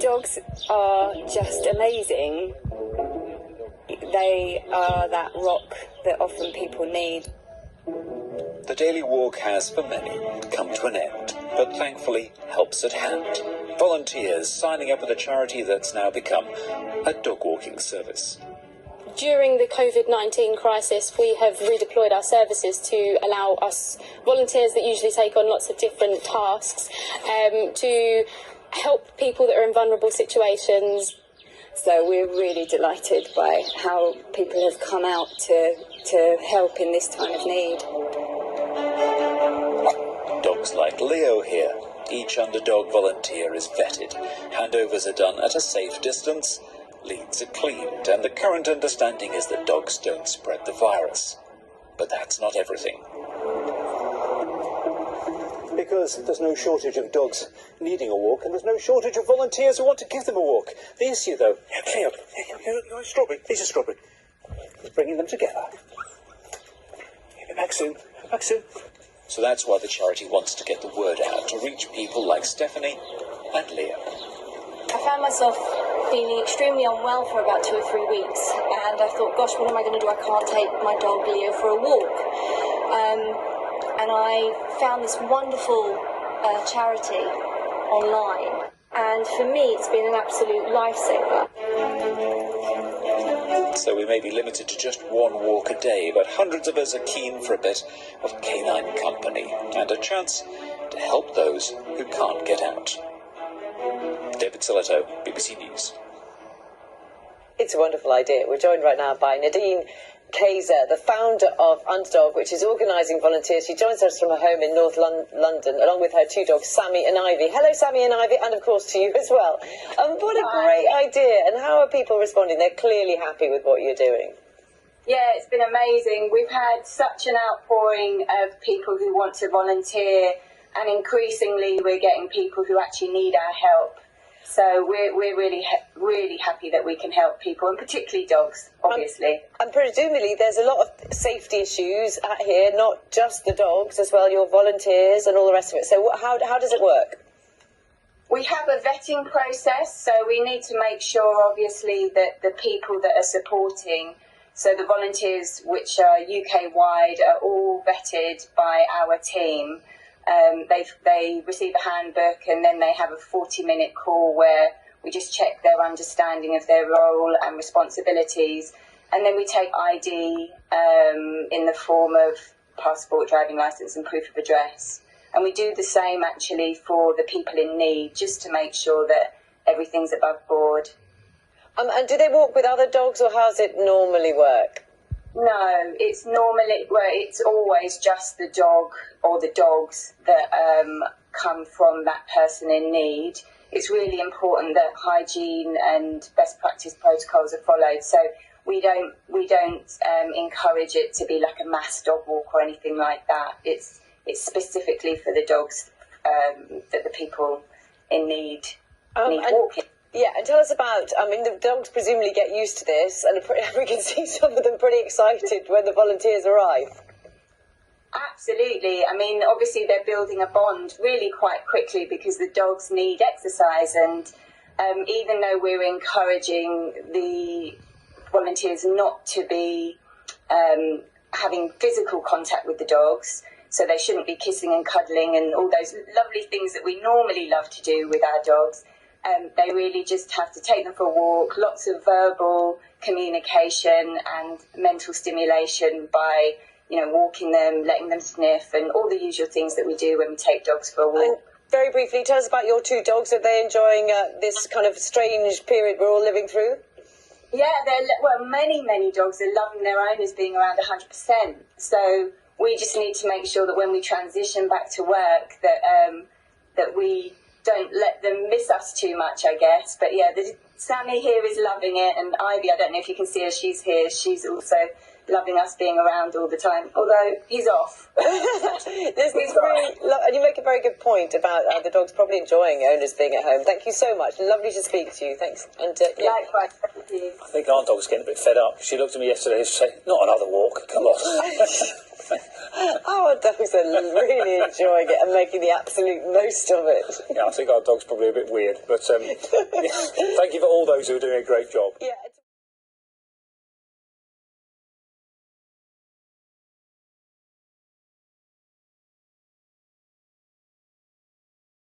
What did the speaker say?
Dogs are just amazing. They are that rock that often people need. The daily walk has, for many, come to an end, but thankfully help's at hand. Volunteers signing up with a charity that's now become a dog walking service. During the COVID-19 crisis, we have redeployed our services to allow us volunteers that usually take on lots of different tasks to help people that are in vulnerable situations. So we're really delighted by how people have come out to help in this time of need. Dogs like Leo here. Each Underdog volunteer is vetted. Handovers are done at a safe distance. Leads are cleaned, and the current understanding is that dogs don't spread the virus. But that's not everything. Because there's no shortage of dogs needing a walk, and there's no shortage of volunteers who want to give them a walk. The issue, though, Cleo, strawberry, these are strawberry. We're bringing them together. Be back soon. Back soon. So that's why the charity wants to get the word out to reach people like Stephanie and Leo. I found myself feeling extremely unwell for about 2 or 3 weeks, and I thought, gosh, what am I going to do? I can't take my dog Leo for a walk. And I found this wonderful charity online, and for me it's been an absolute lifesaver. So we may be limited to just one walk a day, but hundreds of us are keen for a bit of canine company and a chance to help those who can't get out. David Siletto, BBC News. It's a wonderful idea. We're joined right now by Nadine Kayser, the founder of Underdog, which is organising volunteers. She joins us from her home in North London, along with her 2 dogs, Sammy and Ivy. Hello, Sammy and Ivy, and of course to you as well. What a great idea. And how are people responding? They're clearly happy with what you're doing. Yeah, it's been amazing. We've had such an outpouring of people who want to volunteer, and increasingly we're getting people who actually need our help. So we're really happy that we can help people, and particularly dogs, obviously. And presumably there's a lot of safety issues at here, not just the dogs as well, your volunteers and all the rest of it. So how does it work? We have a vetting process, so we need to make sure, obviously, that the people that are supporting, so the volunteers, which are UK-wide, are all vetted by our team. They receive a handbook, and then they have a 40-minute call where we just check their understanding of their role and responsibilities. And then we take ID in the form of passport, driving licence and proof of address. And we do the same, actually, for the people in need, just to make sure that everything's above board. And do they walk with other dogs, or how does it normally work? No, it's always just the dog or the dogs that come from that person in need. It's really important that hygiene and best practice protocols are followed. So we don't encourage it to be like a mass dog walk or anything like that. It's specifically for the dogs that the people in need walking. Yeah, and tell us about, the dogs presumably get used to this, and we can see some of them pretty excited when the volunteers arrive. Absolutely. Obviously they're building a bond really quite quickly because the dogs need exercise, and even though we're encouraging the volunteers not to be having physical contact with the dogs, so they shouldn't be kissing and cuddling and all those lovely things that we normally love to do with our dogs, they really just have to take them for a walk, lots of verbal communication and mental stimulation by walking them, letting them sniff, and all the usual things that we do when we take dogs for a walk. And very briefly, tell us about your 2 dogs. Are they enjoying this kind of strange period we're all living through? Yeah, many dogs are loving their owners being around 100%. So we just need to make sure that when we transition back to work that we don't let them miss us too much, I guess. But yeah, Sammy here is loving it, and Ivy, I don't know if you can see her, she's here. She's also loving us being around all the time, although he's off. And you make a very good point about the dogs probably enjoying owners being at home. Thank you so much. Lovely to speak to you. Thanks. And likewise, thank you. I think our dog's getting a bit fed up. She looked at me yesterday and said, "Not another walk, come on." Our dogs are really enjoying it and making the absolute most of it. Yeah, I think our dog's probably a bit weird, but thank you for all those who are doing a great job. Yeah.